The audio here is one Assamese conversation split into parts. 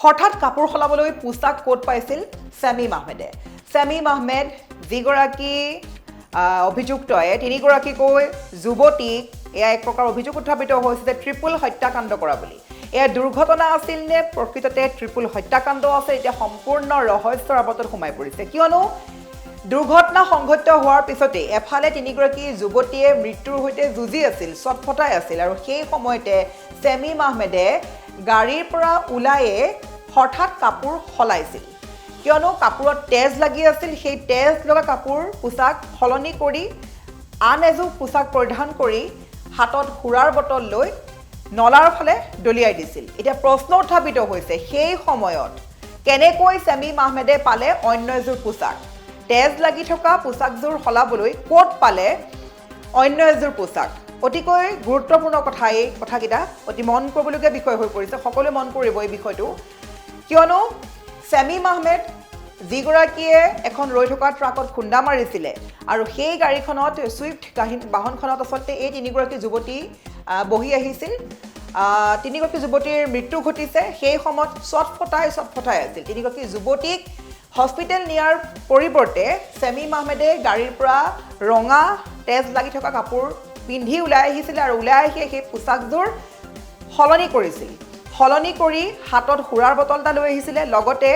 হঠাৎ কাপোৰ সলাবলৈ পোছাক ক'ত পাইছিল শামীম আহমেদে শামীম আহমেদ যিগৰাকী অভিযুক্তয়ে তিনিগৰাকীকৈ যুৱতীক এয়া এক প্ৰকাৰ অভিযোগ উত্থাপিত হৈছে যে ট্ৰিপল হত্যাকাণ্ড কৰা বুলি এয়া দুৰ্ঘটনা আছিল নে প্ৰকৃততে ট্ৰিপল হত্যাকাণ্ড আছে এতিয়া সম্পূৰ্ণ ৰহস্যৰ আৱতত সোমাই পৰিছে কিয়নো দুৰ্ঘটনা সংঘটিত হোৱাৰ পিছতে এফালে তিনিগৰাকী যুৱতীয়ে মৃত্যুৰ সৈতে যুঁজি আছিল ছটফটাই আছিল আৰু সেই সময়তে শামীম আহমেদে গাড়ীৰ পৰা ওলায়ে হঠাৎ কাপোৰ সলাইছিল কিয়নো কাপোৰত তেজ লাগি আছিল সেই তেজ লগা কাপোৰ পোছাক সলনি কৰি আন এযোৰ পোছাক পৰিধান কৰি হাতত সুৰাৰ বটল লৈ নলাৰ ফালে দলিয়াই দিছিল এতিয়া প্ৰশ্ন উত্থাপিত হৈছে সেই সময়ত কেনেকৈ শামীম আহমেদে পালে অন্য এযোৰ পোছাক তেজ লাগি থকা পোছাকযোৰ সলাবলৈ ক'ত পালে অন্য এযোৰ পোছাক অতিকৈ গুৰুত্বপূৰ্ণ কথা এই কথাকেইটা অতি মন কৰিবলগীয়া বিষয় হৈ পৰিছে সকলোৱে মন কৰিব এই বিষয়টো কিয়নো শামীম আহমেদ যিগৰাকীয়ে এখন ৰৈ থকা ট্ৰাকত খুন্দা মাৰিছিলে আৰু সেই গাড়ীখনত ছুইফ্ট বাহনখনত আচলতে এই তিনিগৰাকী যুৱতী বহি আহিছিল তিনিগৰাকী যুৱতীৰ মৃত্যু ঘটিছে সেই সময়ত ছটফটাই আছিল তিনিগৰাকী যুৱতীক হস্পিটেল নিয়াৰ পৰিৱৰ্তে শামীম আহমেদে গাড়ীৰ পৰা ৰঙা তেজ লাগি থকা কাপোৰ পিন্ধি ওলাই আহিছিলে আৰু ওলাই আহি সেই পোছাকযোৰ সলনি কৰি হাতত সুৰাৰ বটল এটা লৈ আহিছিলে লগতে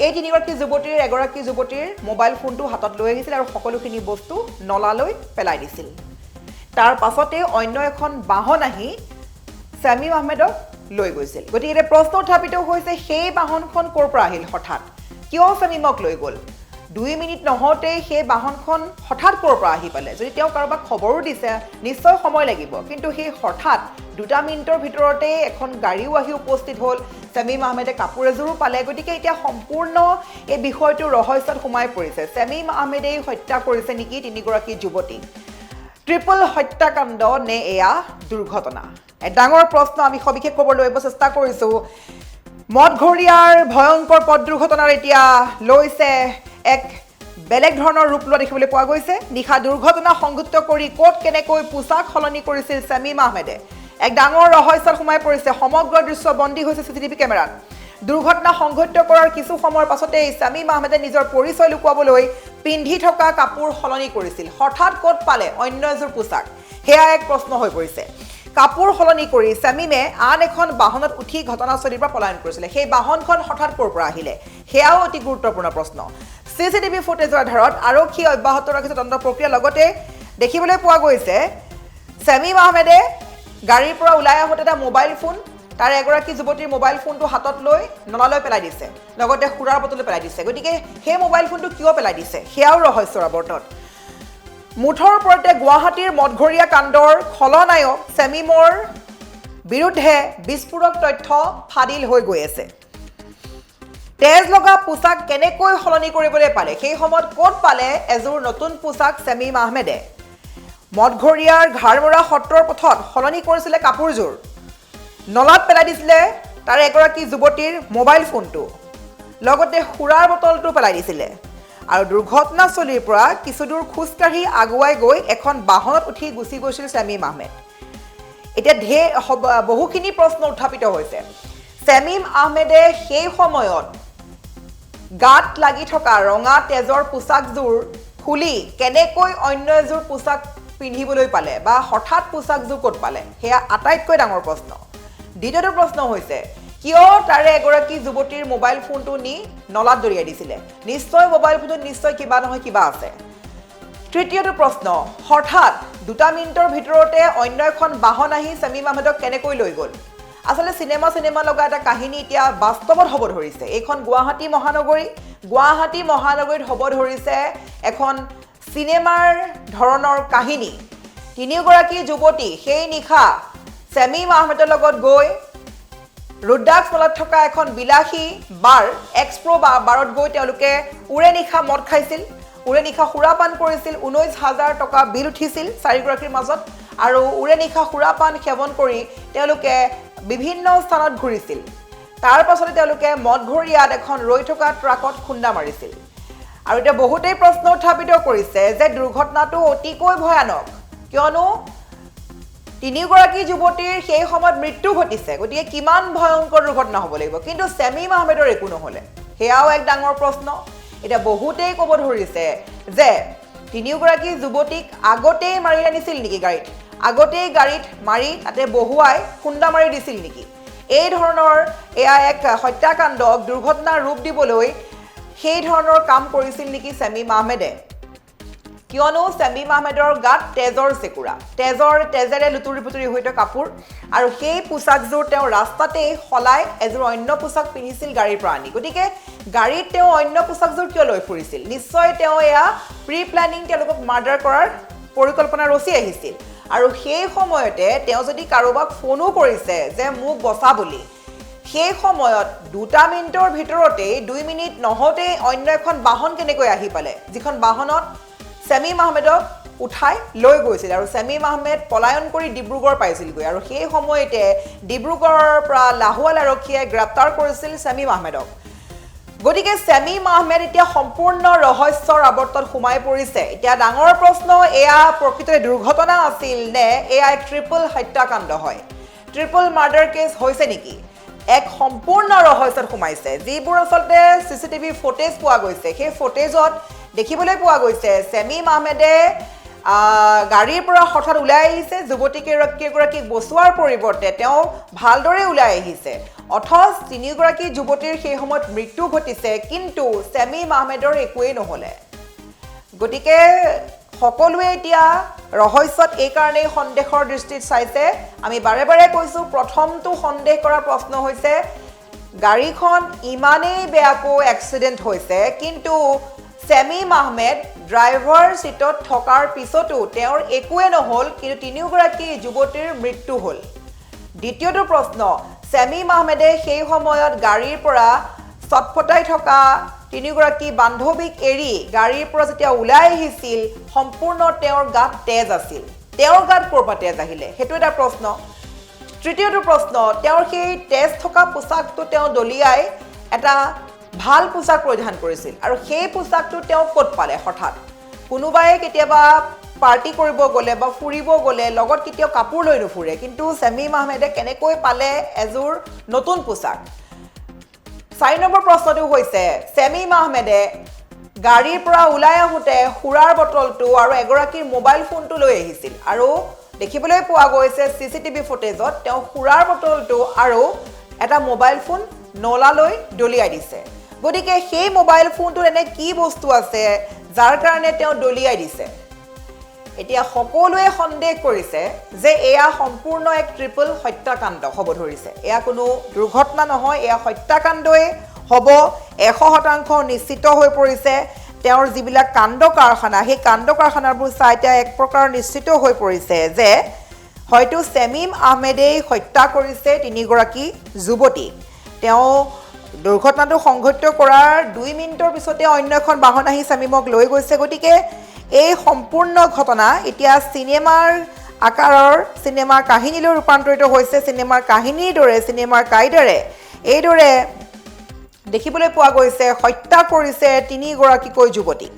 এই তিনিগৰাকী যুৱতীৰ এগৰাকী যুৱতীৰ মোবাইল ফোনটো হাতত লৈ আহিছিল আৰু সকলোখিনি বস্তু নলালৈ পেলাই দিছিল তাৰ পাছতে অন্য এখন বাহন আহি শামীম আহমেদক লৈ গৈছিল গতিকে প্ৰশ্ন উত্থাপিত হৈছে সেই বাহনখন ক'ৰ পৰা আহিল হঠাৎ কিয় শামীমক লৈ গ'ল 2 মিনিট নহওঁতে সেই বাহনখন হঠাৎ ক'ৰ পৰা আহি পালে যদি তেওঁ কাৰোবাক খবৰো দিছে নিশ্চয় সময় লাগিব কিন্তু সেই হঠাৎ 2 মিনিটৰ ভিতৰতে এখন গাড়ীও আহি উপস্থিত হ'ল শামীম আহমেদে কাপোৰ এযোৰো পালে গতিকে এতিয়া সম্পূৰ্ণ এই বিষয়টো ৰহস্যত সোমাই পৰিছে শামীম আহমেদেই হত্যা কৰিছে নেকি তিনিগৰাকী যুৱতী ট্ৰিপল হত্যাকাণ্ড নে এয়া দুৰ্ঘটনা এক ডাঙৰ প্ৰশ্ন আমি সবিশেষ ক'বলৈ চেষ্টা কৰিছোঁ মদঘৰীয়াৰ ভয়ংকৰ পথ দুৰ্ঘটনাৰ এতিয়া লৈছে এক বেলেগ ধৰণৰ ৰূপ লোৱা দেখিবলৈ পোৱা গৈছে নিশা দুৰ্ঘটনা সংঘটিত কৰি ক'ত কেনেকৈ পোছাক সলনি কৰিছিল শামীম আহমেদে এক ডাঙৰ ৰহস্যত সোমাই পৰিছে সমগ্ৰ দৃশ্য বন্দী হৈছে চিচিটিভি কেমেৰাত দুৰ্ঘটনা সংঘটিত কৰাৰ কিছু সময়ৰ পাছতেই শামীম আহমেদে নিজৰ পৰিচয় লুকুৱাবলৈ পিন্ধি থকা কাপোৰ সলনি কৰিছিল হঠাৎ ক'ত পালে অন্য এযোৰ পোছাক সেয়া এক প্ৰশ্ন হৈ পৰিছে কাপোৰ সলনি কৰি শামীমে আন এখন বাহনত উঠি ঘটনাস্থলীৰ পৰা পলায়ন কৰিছিলে সেই বাহনখন হঠাৎ ক'ৰ পৰা আহিলে সেয়াও অতি গুৰুত্বপূৰ্ণ প্ৰশ্ন চিচিটিভি ফুটেজৰ আধাৰত আৰক্ষী অব্যাহত ৰাখিছে তদন্ত প্ৰক্ৰিয়া লগতে দেখিবলৈ পোৱা গৈছে শামীম আহমেদে গাড়ীৰ পৰা ওলাই আহোঁতে এটা মোবাইল ফোন তাৰ এগৰাকী যুৱতীৰ মোবাইল ফোনটো হাতত লৈ নলালৈ পেলাই দিছে লগতে সুৰাৰ বটললৈ পেলাই দিছে গতিকে সেই মোবাইল ফোনটো কিয় পেলাই দিছে সেয়াও ৰহস্যৰ আৱৰ্তত মুঠৰ ওপৰতে গুৱাহাটীৰ মদঘৰীয়া কাণ্ডৰ খলনায়ক শামীমৰ বিৰুদ্ধে বিস্ফোৰক তথ্য ফাদিল হৈ গৈ আছে তেজ লগা পোছাক কেনেকৈ সলনি কৰিবলৈ পালে সেই সময়ত ক'ত পালে এযোৰ নতুন পোছাক শামীম আহমেদে মদঘৰীয়াৰ ঘাৰমৰা সত্ৰৰ পথত সলনি কৰিছিলে কাপোৰযোৰ নলাত পেলাই দিছিলে তাৰ এগৰাকী যুৱতীৰ মোবাইল ফোনটো লগতে সুৰাৰ বটলটো পেলাই দিছিলে আৰু দুৰ্ঘটনাস্থলীৰ পৰা কিছুদূৰ খোজকাঢ়ি আগুৱাই গৈ এখন বাহনত উঠি গুচি গৈছিল শামীম আহমেদ এতিয়া বহুখিনি প্ৰশ্ন উত্থাপিত হৈছে শামীম আহমেদে সেই সময়ত গাত লাগি থকা ৰঙা তেজৰ পোছাকযোৰ খুলি কেনেকৈ অন্য এযোৰ পোছাক পিন্ধিবলৈ পালে বা হঠাৎ পোছাকযোৰ ক'ত পালে সেয়া আটাইতকৈ ডাঙৰ প্ৰশ্ন দ্বিতীয়টো প্ৰশ্ন হৈছে কিয় তাৰে এগৰাকী যুৱতীৰ মোবাইল ফোনটো নি নলাত দলিয়াই দিছিলে নিশ্চয় মোবাইল ফোনটোত নিশ্চয় কিবা নহয় কিবা আছে তৃতীয়টো প্ৰশ্ন হঠাৎ 2 মিনিটৰ ভিতৰতে অন্য এখন বাহন আহি শামীম আহমেদক কেনেকৈ লৈ গ'ল আচলতে চিনেমা লগা এটা কাহিনী এতিয়া বাস্তৱত হ'ব ধৰিছে এইখন গুৱাহাটী মহানগৰীত হ'ব ধৰিছে এখন চিনেমাৰ ধৰণৰ কাহিনী তিনিগৰাকী যুৱতী সেই নিশা শামীম আহমেদৰ লগত গৈ ৰুদ্ৰাক্স মলত থকা এখন বিলাসী বাৰ এক্সপ্ৰ বাৰত গৈ তেওঁলোকে উৰে নিশা মদ খাইছিল উৰে নিশা সুৰাপান কৰিছিল 19,000 টকা বিল উঠিছিল চাৰিগৰাকীৰ মাজত আৰু উৰে নিশা সুৰাপান সেৱন কৰি তেওঁলোকে বিভিন্ন স্থানত ঘূৰিছিল তাৰ পাছতে তেওঁলোকে মদঘৰীয়াত এখন ৰৈ থকা ট্ৰাকত খুন্দা মাৰিছিল আৰু এটা বহুতেই প্ৰশ্ন উত্থাপিত কৰিছে যে দুৰ্ঘটনাটো অতিকৈ ভয়ানক কিয়নো তিনিগৰাকী যুৱতীৰ সেই সময়ত মৃত্যু ঘটিছে গতিকে কিমান ভয়ংকৰ দুৰ্ঘটনা হ'ব লাগিব কিন্তু ছেমিম আহমেদৰ একো নহ'লে সেয়াও এক ডাঙৰ প্ৰশ্ন এটা বহুতেই ক'ব ধৰিছে যে তিনিগৰাকী যুৱতীক আগতেই মাৰি আনিছিল নেকি গাড়ীত আগতেই গাড়ীত মাৰি তাতে বহুৱাই খুন্দা মাৰি দিছিল নেকি এই ধৰণৰ এয়া এক হত্যাকাণ্ডক দুৰ্ঘটনাৰ ৰূপ দিবলৈ সেই ধৰণৰ কাম কৰিছিল নেকি ছেমিম আহমেদে কিয়নো ছেমিম আহমেদৰ গাত তেজৰ চেকুৰা তেজেৰে লুতুৰি পুতুৰি হৈ থকা কাপোৰ আৰু সেই পোছাকযোৰ তেওঁ ৰাস্তাতেই সলাই এযোৰ অন্য পোছাক পিন্ধিছিল গাড়ীৰ পৰা আনি গতিকে গাড়ীত তেওঁ অন্য পোছাকযোৰ কিয় লৈ ফুৰিছিল নিশ্চয় তেওঁ এয়া প্ৰি প্লেনিং তেওঁলোকক মাৰ্ডাৰ কৰাৰ পৰিকল্পনা ৰচি আহিছিল আৰু সেই সময়তে তেওঁ যদি কাৰোবাক ফোনো কৰিছে যে মোক বচা বুলি সেই সময়ত 2 মিনিটৰ ভিতৰতেই 2 মিনিট নহওঁতেই অন্য এখন বাহন কেনেকৈ আহি পালে যিখন বাহনত ছেমিম আহমেদক উঠাই লৈ গৈছিল আৰু ছেমিম আহমেদ পলায়ন কৰি ডিব্ৰুগড় পাইছিলগৈ আৰু সেই সময়তে ডিব্ৰুগড়ৰ পৰা লাহোৱাল আৰক্ষীয়ে গ্ৰেপ্তাৰ কৰিছিল ছেমিম আহমেদক গতিকে ছেমিম আহমেদ এতিয়া সম্পূৰ্ণ ৰহস্যৰ আৱৰ্তত সোমাই পৰিছে এতিয়া ডাঙৰ প্ৰশ্ন এয়া প্ৰকৃততে দুৰ্ঘটনা আছিল নে এয়া এক ট্ৰিপল হত্যাকাণ্ড হয় ট্ৰিপল মাৰ্ডাৰ কেছ হৈছে নেকি এক সম্পূৰ্ণ ৰহস্যত সোমাইছে যিবোৰ আচলতে চিচিটিভি ফুটেজ পোৱা গৈছে সেই ফুটেজত দেখিবলৈ পোৱা গৈছে ছেমিম আহমেদে গাড়ীৰ পৰা হঠাৎ ওলাই আহিছে যুৱতীকেইগৰাকীক বচোৱাৰ পৰিৱৰ্তে তেওঁ ভালদৰে ওলাই আহিছে অথচ তিনিগৰাকী যুৱতীৰ সেই সময়ত মৃত্যু ঘটিছে কিন্তু ছেমিম আহমেদৰ একোৱেই নহ'লে গতিকে সকলোৱে এতিয়া ৰহস্যত এই কাৰণেই সন্দেহৰ দৃষ্টিত চাইছে আমি বাৰে বাৰে কৈছোঁ প্ৰথমটো সন্দেহ কৰা প্ৰশ্ন হৈছে গাড়ীখন ইমানেই বেয়াকৈ এক্সিডেণ্ট হৈছে কিন্তু ছেমিম আহমেদ ড্ৰাইভাৰ চিটত থকাৰ পিছতো তেওঁৰ একোৱে নহ'ল কিন্তু তিনিগৰাকী যুৱতীৰ মৃত্যু হ'ল দ্বিতীয়টো প্ৰশ্ন ছেমিম আহমেদে সেই সময়ত গাড়ীৰ পৰা চটফটাই থকা তিনিগৰাকী বান্ধৱীক এৰি গাড়ীৰ পৰা যেতিয়া ওলাই আহিছিল সম্পূৰ্ণ তেওঁৰ গাত তেজ আছিল তেওঁৰ গাত ক'ৰ পৰা তেজ আহিলে সেইটো এটা প্ৰশ্ন তৃতীয়টো প্ৰশ্ন তেওঁৰ সেই তেজ থকা পোছাকটো তেওঁ দলিয়াই এটা ভাল পোছাক পৰিধান কৰিছিল আৰু সেই পোছাকটো তেওঁ ক'ত পালে হঠাৎ কোনোবাই কেতিয়াবা পাৰ্টি কৰিব গ'লে বা ফুৰিব গ'লে লগত কেতিয়াও কাপোৰ লৈ নুফুৰে কিন্তু ছেমিম আহমেদে কেনেকৈ পালে এযোৰ নতুন পোছাক 4 নম্বৰ প্ৰশ্নটো হৈছে ছেমিম আহমেদে গাড়ীৰ পৰা ওলাই আহোঁতে সুৰাৰ বটলটো আৰু এগৰাকীৰ মোবাইল ফোনটো লৈ আহিছিল আৰু দেখিবলৈ পোৱা গৈছে চিচিটিভি ফুটেজত তেওঁ সুৰাৰ বটলটো আৰু এটা মোবাইল ফোন নলালৈ দলিয়াই দিছে গতিকে সেই মোবাইল ফোনটোত এনে কি বস্তু আছে যাৰ কাৰণে তেওঁ দলিয়াই দিছে এতিয়া সকলোৱে সন্দেহ কৰিছে যে এয়া সম্পূৰ্ণ এক ট্ৰিপল হত্যাকাণ্ড হ'ব ধৰিছে এয়া কোনো দুৰ্ঘটনা নহয় এয়া হত্যাকাণ্ডই হ'ব 100% নিশ্চিত হৈ পৰিছে তেওঁৰ যিবিলাক কাণ্ড কাৰখানা সেই কাণ্ড কাৰখানাবোৰ চাই এতিয়া এক প্ৰকাৰ নিশ্চিত হৈ পৰিছে যে হয়তো ছেমিম আহমেদেই হত্যা কৰিছে তিনিগৰাকী যুৱতী তেওঁ দুৰ্ঘটনাটো সংঘটিত কৰাৰ 2 মিনিটৰ পিছতে অন্য এখন বাহন আহি ছেমিমক লৈ গৈছে গতিকে এই সম্পূৰ্ণ ঘটনা এতিয়া চিনেমাৰ আকাৰৰ চিনেমাৰ কাহিনীলৈ ৰূপান্তৰিত হৈছে চিনেমাৰ কাহিনীৰ দৰে চিনেমাৰ কাইদাৰে এইদৰে দেখিবলৈ পোৱা গৈছে হত্যা কৰিছে তিনিগৰাকীকৈ যুৱতী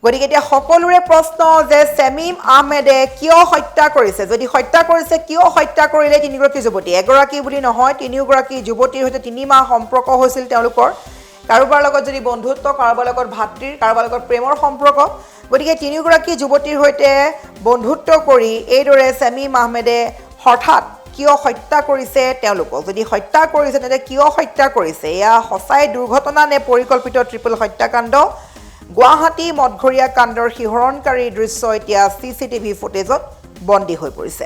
গতিকে এতিয়া সকলোৰে প্ৰশ্ন যে ছেমিম আহমেদে কিয় হত্যা কৰিছে যদি হত্যা কৰিছে কিয় হত্যা কৰিলে তিনিগৰাকী যুৱতী এগৰাকী বুলি নহয় তিনিগৰাকী যুৱতীৰ সৈতে 3 মাহ সম্পৰ্ক হৈছিল তেওঁলোকৰ কাৰোবাৰ লগত যদি বন্ধুত্ব কাৰোবাৰ লগত ভাতৃৰ কাৰোবাৰ লগত প্ৰেমৰ সম্পৰ্ক গতিকে তিনিগৰাকী যুৱতীৰ সৈতে বন্ধুত্ব কৰি এইদৰে ছেমিম আহমেদে হঠাৎ কিয় হত্যা কৰিছে তেওঁলোকক যদি হত্যা কৰিছে তেন্তে কিয় হত্যা কৰিছে এয়া সঁচাই দুৰ্ঘটনা নে পৰিকল্পিত ট্ৰিপল হত্যাকাণ্ড গুৱাহাটী মঠঘৰীয়া কাণ্ডৰ শিহৰণকাৰী দৃশ্য এতিয়া চিচিটিভি ফুটেজত বন্দী হৈ পৰিছে